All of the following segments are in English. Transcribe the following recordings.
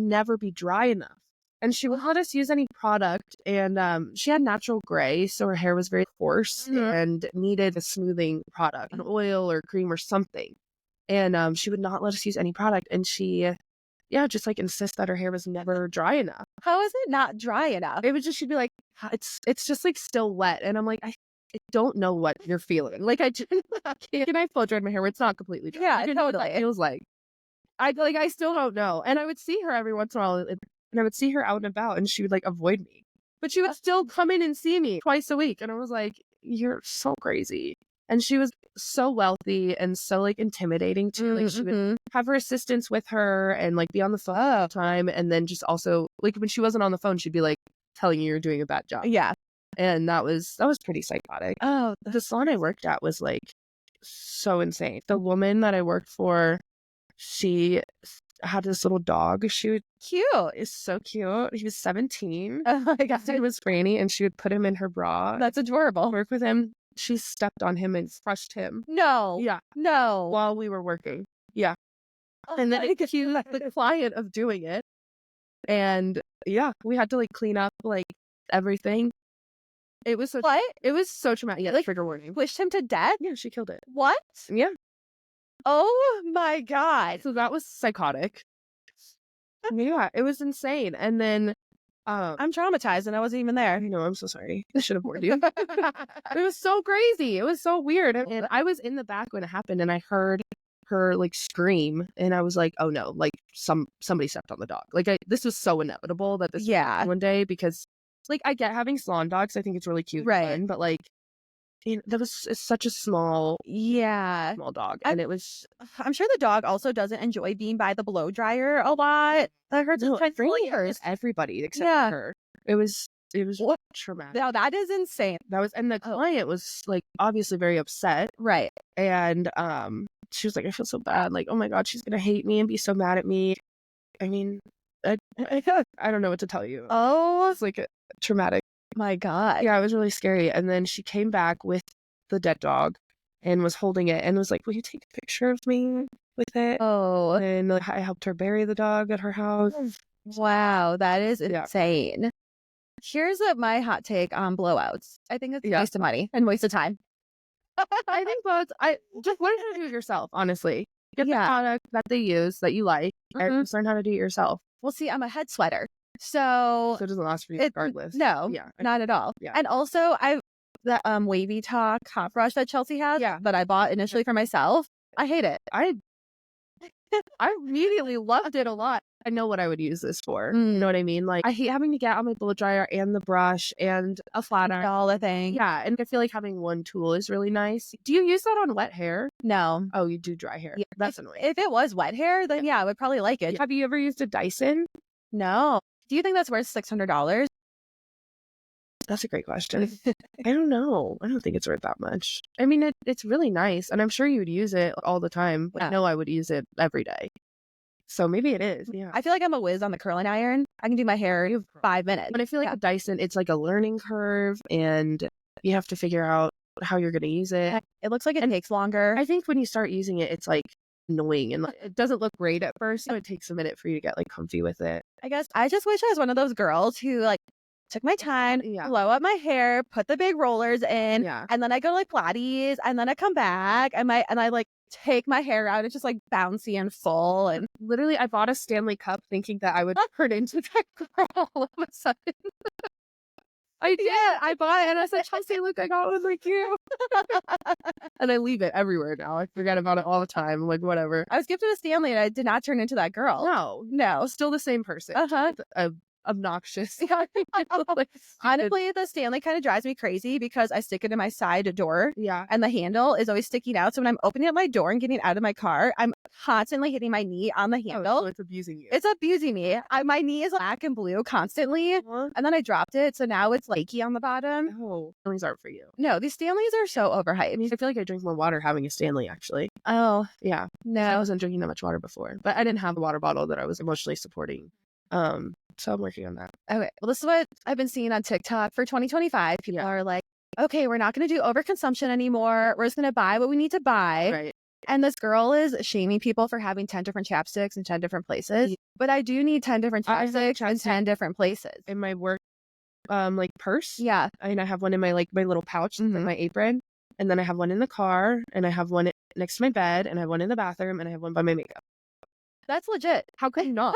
never be dry enough. And she wouldn't let us use any product. And she had natural gray, so her hair was very coarse and needed a smoothing product, an oil or cream or something. And she would not let us use any product. And she, just like insist that her hair was never dry enough. How is it not dry enough? It was just, she'd be like, it's just like still wet. And I'm like, I don't know what you're feeling. Like, can I flow dry my hair? It's not completely dry. Yeah, You know what totally. that feels like. I still don't know. And I would see her every once in a while, and I would see her out and about, and she would like avoid me. But she would still come in and see me twice a week. And I was like, you're so crazy. And she was so wealthy and so like intimidating too. Like she would have her assistants with her and like be on the phone all the time. And then just also like when she wasn't on the phone, she'd be like telling you you're doing a bad job. Yeah. And that was pretty psychotic. Oh, the salon I worked at was like so insane. The woman that I worked for, she had this little dog. Cute. It's so cute. He was 17. Oh my God. His name was Franny, and she would put him in her bra. That's adorable. Work with him. She stepped on him and crushed him. No. Yeah. No. While we were working. Yeah. Oh, and then it accused the client of doing it. And we had to like clean up like everything. It was so what? It was so traumatic. Yeah, like trigger warning. Pushed him to death? Yeah, she killed it. What? Yeah. Oh my God. So that was psychotic. Yeah, it was insane. And then I'm traumatized and I wasn't even there. No, I'm so sorry. I should have warned you. It was so crazy. It was so weird. And I was in the back when it happened, and I heard her like scream, and I was like, oh no, like somebody stepped on the dog. Like this was so inevitable that this happened one day, because like I get having salon dogs. I think it's really cute. Right. And fun, but like that was such a small dog. And it was, I'm sure the dog also doesn't enjoy being by the blow dryer a lot. That hurts everybody except her. It was traumatic. Now that is insane. And the client was like obviously very upset. Right. And she was like, I feel so bad. Like, oh my God, she's gonna hate me and be so mad at me. I mean, I don't know what to tell you. Oh, it's like a traumatic. My God. Yeah, it was really scary. And then she came back with the dead dog and was holding it and was like, will you take a picture of me with it? Oh. And like, I helped her bury the dog at her house. Wow, that is insane. Here's my hot take on blowouts. I think it's a waste of money and waste of time. I think both. I just learn how to do it yourself, honestly. Get the product that they use that you like and just learn how to do it yourself. Well, see, I'm a head sweater. So it doesn't last for you regardless. No, not at all. Yeah. And also that wavy talk hot brush that Chelsea has that I bought initially for myself. I hate it. I immediately loved it a lot. I know what I would use this for. You know what I mean? Like I hate having to get on my blow dryer and the brush and a flat iron. All the thing. Yeah. And I feel like having one tool is really nice. Do you use that on wet hair? No. Oh, you do dry hair. Yeah. That's annoying. If it was wet hair, then I would probably like it. Have you ever used a Dyson? No. Do you think that's worth $600? That's a great question. I don't know. I don't think it's worth that much. I mean, it's really nice, and I'm sure you would use it all the time. I know I would use it every day. So maybe it is. Yeah. I feel like I'm a whiz on the curling iron. I can do my hair in 5 minutes. But I feel like a Dyson, it's like a learning curve, and you have to figure out how you're going to use it. It looks like it takes longer. I think when you start using it, it's like annoying and it doesn't look great at first, so it takes a minute for you to get like comfy with it. I guess I just wish I was one of those girls who like took my time, blow up my hair, put the big rollers in, and then I go like Pilates, and then I come back and I like take my hair out. It's just like bouncy and full. And literally, I bought a Stanley Cup thinking that I would turn into that girl all of a sudden. I did. I bought it and I said, Chelsea, look, I got one like you. And I leave it everywhere now. I forget about it all the time. Like, whatever. I was gifted a Stanley and I did not turn into that girl. No. Still the same person. Obnoxious. Honestly, the Stanley kind of drives me crazy because I stick it in my side door. Yeah. And the handle is always sticking out. So when I'm opening up my door and getting out of my car, I'm constantly hitting my knee on the handle. So it's abusing you. It's abusing me. My knee is black and blue constantly. And then I dropped it. So now it's flaky on the bottom. Oh, Stanleys aren't for you. No, these Stanleys are so overhyped. I feel like I drink more water having a Stanley, actually. Oh. Yeah. No. I wasn't drinking that much water before. But I didn't have a water bottle that I was emotionally supporting. So I'm working on that. Okay. Well, this is what I've been seeing on TikTok for 2025. People are like, okay, we're not going to do overconsumption anymore. We're just going to buy what we need to buy. Right. And this girl is shaming people for having 10 different chapsticks in 10 different places. But I do need 10 different chapsticks in 10 different places. In my work like purse. Yeah. I have one in my my little pouch in my apron. And then I have one in the car, and I have one next to my bed, and I have one in the bathroom, and I have one by my makeup. That's legit. How could you not?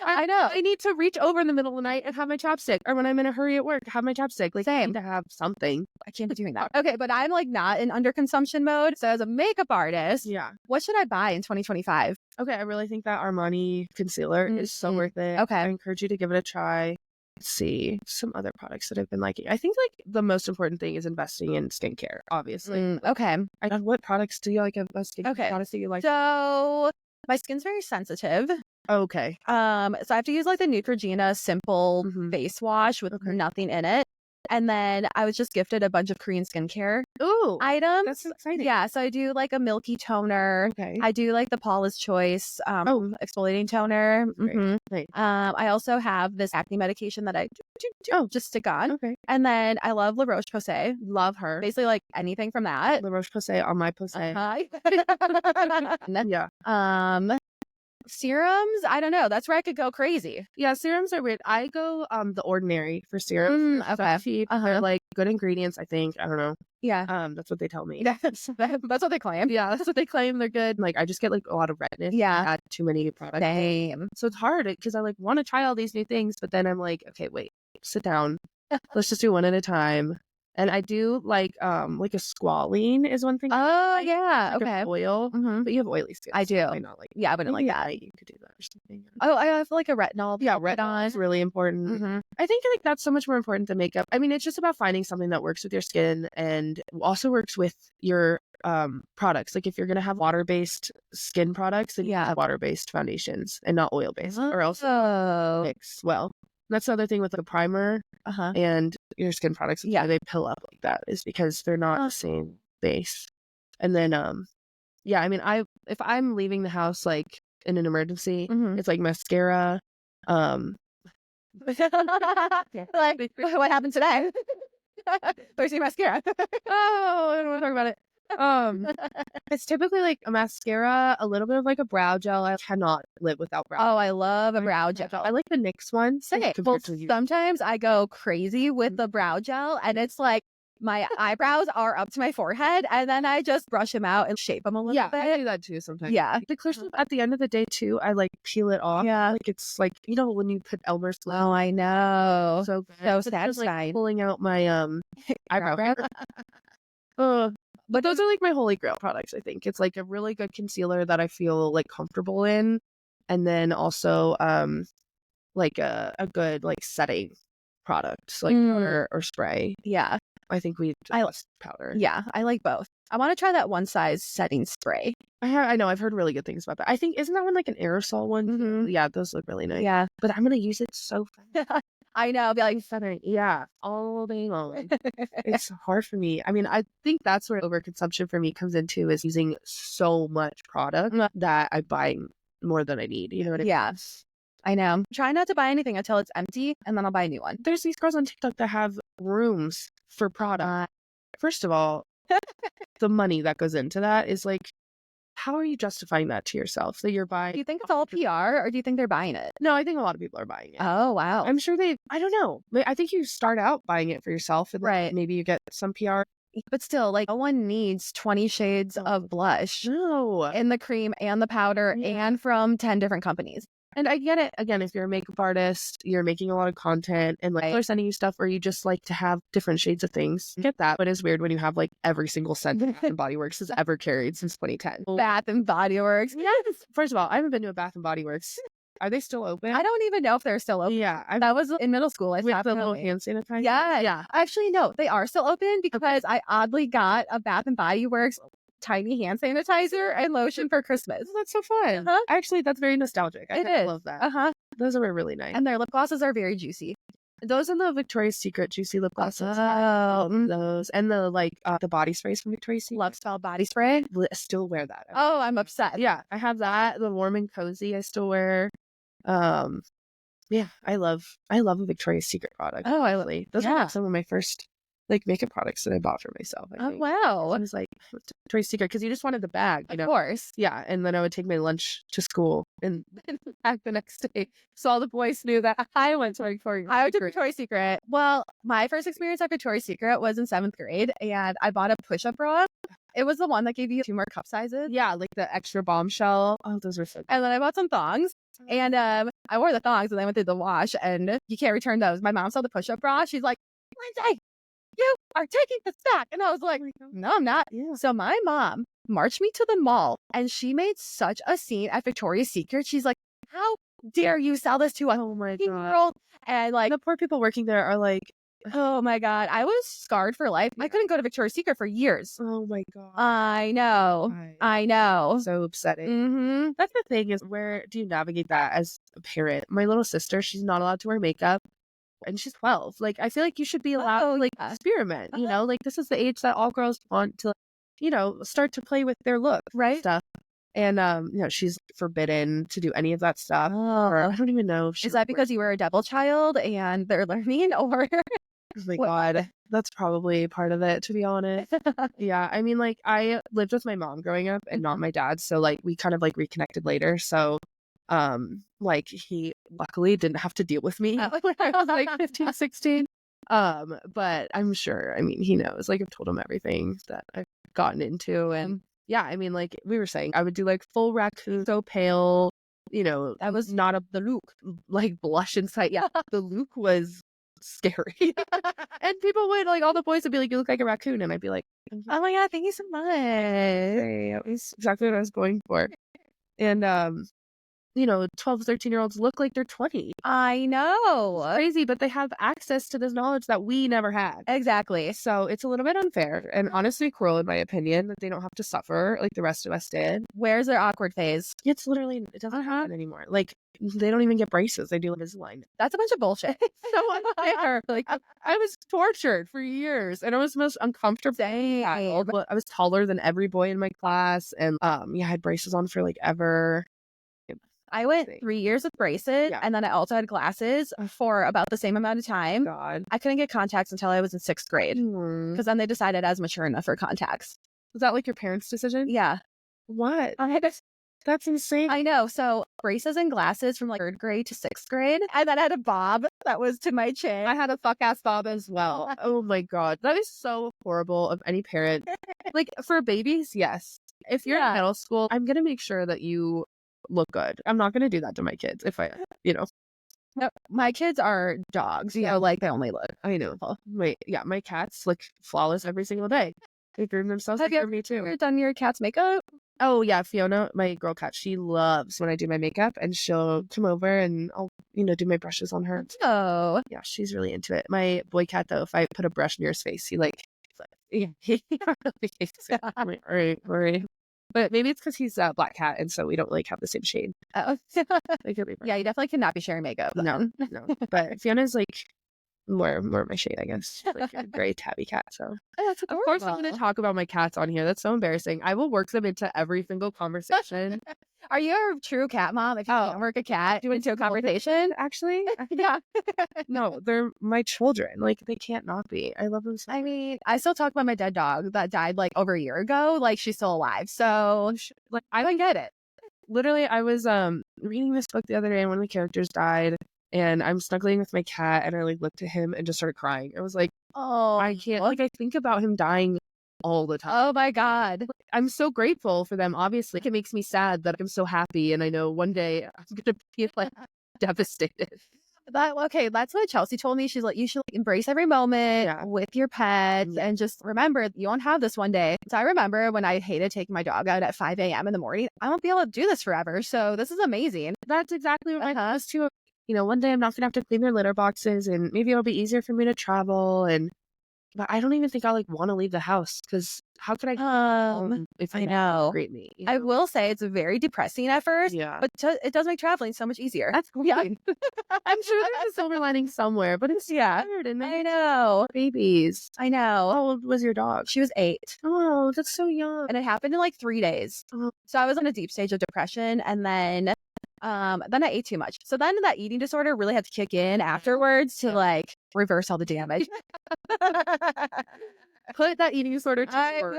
I know. I need to reach over in the middle of the night and have my chapstick, or when I'm in a hurry at work, have my chapstick. Like, same. I need to have something. I can't be doing that. Okay, but I'm like not in underconsumption mode. So as a makeup artist, what should I buy in 2025? Okay, I really think that Armani concealer is so worth it. Okay. I encourage you to give it a try. Let's see some other products that I've been liking. I think like the most important thing is investing in skincare, obviously. Okay. What products do you like about skincare products that you like? So my skin's very sensitive. Okay. So I have to use like the Neutrogena simple face wash with nothing in it. And then I was just gifted a bunch of Korean skincare items. That's exciting. Yeah, so I do like a milky toner. Okay. I do like the Paula's Choice exfoliating toner. Nice. I also have this acne medication that I just stick on. Okay. And then I love La Roche-Posay. Love her. Basically like anything from that. La Roche-Posay on my Posay. Yeah. Serums, I don't know. That's where I could go crazy. Yeah, serums are weird. I go The Ordinary for serums. Okay. They're like good ingredients, I think. I don't know. Yeah. That's what they tell me. That's what they claim. Yeah, that's what they claim. They're good. Like I just get like a lot of redness. Yeah. Add too many products. Same. So it's hard because I like want to try all these new things, but then I'm like, okay, wait, sit down. Let's just do one at a time. And I do like a squalene is one thing. Oh yeah, like okay. Oil, but you have oily skin. I do. So not like I wouldn't like that. You could do that or something. Oh, I have like a retinol. Yeah, retinol is really important. I think like that's so much more important than makeup. I mean, it's just about finding something that works with your skin and also works with your products. Like if you're gonna have water-based skin products, then you have water-based foundations and not oil-based, or else mix well. That's the other thing with like a primer and your skin products. Yeah, they pill up like that is because they're not the same base. And then, I mean, if I'm leaving the house like in an emergency, it's like mascara. Like, what happened today? Thirsty mascara. Oh, I don't want to talk about it. It's typically like a mascara, a little bit of like a brow gel. I cannot live without brow. Oh, I love a brow gel. I like the NYX one. Well, sometimes I go crazy with the brow gel, and it's like my eyebrows are up to my forehead, and then I just brush them out and shape them a little bit. I do that too sometimes. Yeah, the clear stuff at the end of the day too, I like peel it off. Yeah, like it's like when you put Elmer's glue. Oh, I know. So good. So satisfying. just like pulling out my eyebrow. But those are like my holy grail products, I think. It's like a really good concealer that I feel like comfortable in. And then also like a good like setting product, like powder or spray. Yeah. I think I like powder. Yeah, I like both. I want to try that one size setting spray. I know, I've heard really good things about that. I think, isn't that one like an aerosol one? Yeah, those look really nice. Yeah. But I'm going to use it so fast. I know, I'll be like, all day long. It's hard for me. I mean, I think that's where overconsumption for me comes into, is using so much product that I buy more than I need. You know what I mean? Yeah. I know. Try not to buy anything until it's empty, and then I'll buy a new one. There's these girls on TikTok that have rooms for product. First of all, the money that goes into that is like, how are you justifying that to yourself that you're buying? Do you think it's all PR, or do you think they're buying it? No, I think a lot of people are buying it. Oh, wow. I'm sure I don't know. I think you start out buying it for yourself, and maybe you get some PR. But still, like, no one needs 20 shades of blush in the cream and the powder and from 10 different companies. And I get it. Again, if you're a makeup artist, you're making a lot of content, and like people are sending you stuff, or you just like to have different shades of things. I get that. But it's weird when you have like every single scent Bath and Body Works has ever carried since 2010. Bath and Body Works. Yes. First of all, I haven't been to a Bath and Body Works. Are they still open? I don't even know if they're still open. Yeah. That was in middle school. I with the little hand sanitizer. Yeah. Actually, no, they are still open because I oddly got a Bath and Body Works tiny hand sanitizer and lotion for Christmas. Oh, that's so fun. Actually, that's very nostalgic. I love that. Those are really nice. And their lip glosses are very juicy. Those and the Victoria's Secret juicy lip glosses. Those. And the the body sprays from Victoria's Secret. Love Spell body spray. Still wear that. Oh, I'm upset. Yeah, I have that. The Warm and Cozy I still wear. Yeah, I love a Victoria's Secret product. Oh, those are some of my first like makeup products that I bought for myself. Oh, wow. I was like, Victoria's Secret, because you just wanted the bag, Of course. Yeah, and then I would take my lunch to school and then back the next day. So all the boys knew that I went to Victoria's Secret. Well, my first experience at Victoria's Secret was in 7th grade, and I bought a push-up bra. It was the one that gave you 2 more cup sizes. Yeah, like the extra bombshell. Oh, those were so good. And then I bought some thongs. And I wore the thongs and I went through the wash, and you can't return those. My mom saw the push-up bra. She's like, Lindsay, you are taking this back. And I was like, no, I'm not. Yeah. So my mom marched me to the mall, and she made such a scene at Victoria's Secret. She's like, how dare you sell this to a 15-year-old? And like, the poor people working there are like, oh my God, I was scarred for life. I couldn't go to Victoria's Secret for years. Oh my God. I know. I know. So upsetting. That's the thing, is where do you navigate that as a parent? My little sister, she's not allowed to wear makeup, and she's 12. Like, I feel like you should be allowed to experiment, you know, like this is the age that all girls want to, you know, start to play with their look, right? Stuff. And, you know, she's forbidden to do any of that stuff. Or I don't even know if is that because you were a devil child and they're learning, or? Oh my God, that's probably part of it, to be honest. Yeah, I mean, like, I lived with my mom growing up and not my dad, so like we kind of like reconnected later. So like he luckily didn't have to deal with me when I was like 15, 16. But I'm sure, I mean, he knows, like I've told him everything that I've gotten into. And yeah, I mean, like we were saying, I would do like full raccoon, so pale, you know, that was not the look, like blush inside. Yeah, the look was scary. And people would, like, all the boys would be like, you look like a raccoon, and I'd be like, oh my God, thank you so much. That was exactly what I was going for. And you know, 12, 13-year-olds look like they're 20. I know. It's crazy, but they have access to this knowledge that we never had. Exactly. So it's a little bit unfair and honestly cruel, in my opinion, that they don't have to suffer like the rest of us did. Where's their awkward phase? It's literally, it doesn't happen anymore. Like, they don't even get braces. They do Invisalign. That's a bunch of bullshit. So unfair. Like, I was tortured for years, and I was the most uncomfortable. Dang. I was taller than every boy in my class, and yeah, I had braces on for like ever. I went 3 years with braces, and then I also had glasses for about the same amount of time. God. I couldn't get contacts until I was in 6th grade, because then they decided I was mature enough for contacts. Was that like your parents' decision? Yeah. What? That's insane. I know. So braces and glasses from like 3rd grade to 6th grade. And then I had a bob that was to my chin. I had a fuck-ass bob as well. Oh my God. That is so horrible of any parent. Like, for babies, yes. If you're in middle school, I'm going to make sure that you look good. I'm not going to do that to my kids if I, you know. No, my kids are dogs. You know, like they only look. I know. My cats look flawless every single day. They groom themselves. Have you me too. ever done your cat's makeup? Oh yeah, Fiona, my girl cat, she loves when I do my makeup, and she'll come over and I'll, you know, do my brushes on her. Oh. Yeah, she's really into it. My boy cat, though, if I put a brush near his face, he's like, yeah, he really hates it. I'm like, all right. But maybe it's because he's a black cat, and so we don't like have the same shade. Oh. Yeah, you definitely cannot be sharing makeup. No. But Fiona's like more my shade, I guess. She's like a gray tabby cat. So that's of course I'm going to talk about my cats on here. That's so embarrassing. I will work them into every single conversation. Are you a true cat mom? If you can't work a cat, do into a conversation? Actually, yeah. No, they're my children. Like, they can't not be. I love them so much. I mean, I still talk about my dead dog that died like over a year ago. Like, she's still alive. So like, I don't get it. Literally, I was reading this book the other day, and one of the characters died, and I'm snuggling with my cat, and I like looked at him and just started crying. I was like, oh, I can't. Like, I think about him dying all the time. Oh my God. I'm so grateful for them. Obviously, it makes me sad that I'm so happy, and I know one day I'm gonna be like devastated. That's what Chelsea told me. She's like, you should embrace every moment with your pets and just remember you won't have this one day. So I remember when I hated taking my dog out at 5 a.m. in the morning, I won't be able to do this forever. So this is amazing. That's exactly what I was too. You know, one day I'm not gonna have to clean their litter boxes, and maybe it'll be easier for me to travel. But I don't even think I like want to leave the house, because how could I? If I know. Greet me. You know? I will say it's very depressing at first. Yeah, but it does make traveling so much easier. That's cool. Yeah. I'm sure there's a silver lining somewhere, but it's hard. And I know. Babies. I know. How old was your dog? She was 8. Oh, that's so young. And it happened in like 3 days. So I was in a deep stage of depression, and then Then I ate too much. So then that eating disorder really had to kick in afterwards to like reverse all the damage. Put that eating disorder to work.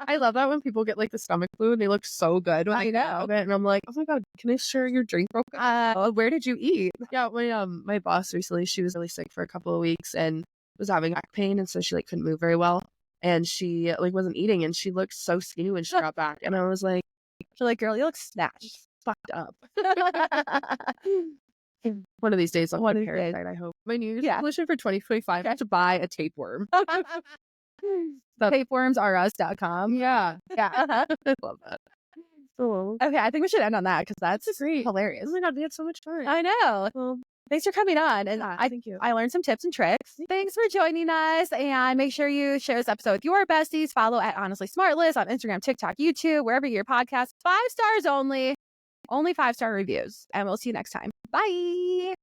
I love that when people get like the stomach flu and they look so good when they have it, and I'm like, oh my god, can I share your drink real quick? Where did you eat? Yeah, my boss recently, she was really sick for a couple of weeks and was having back pain, and so she like couldn't move very well, and she like wasn't eating, and she looked so skinny when she got back, and I was like, girl, you look snatched, fucked up. One of these days I'll get parasite, I hope. My New Year's resolution for 2025 is to buy a tapeworm. Tapewormsrus.com. Yeah. Yeah. I love that. Oh. Okay, I think we should end on that because that's great. Hilarious. Oh my god, we had so much fun. I know. Well, thanks for coming on. And thank you. I learned some tips and tricks. Thanks for joining us. And make sure you share this episode with your besties. Follow at Honestly Smartless on Instagram, TikTok, YouTube, wherever your podcast. 5 stars only. Only 5-star reviews. And we'll see you next time. Bye.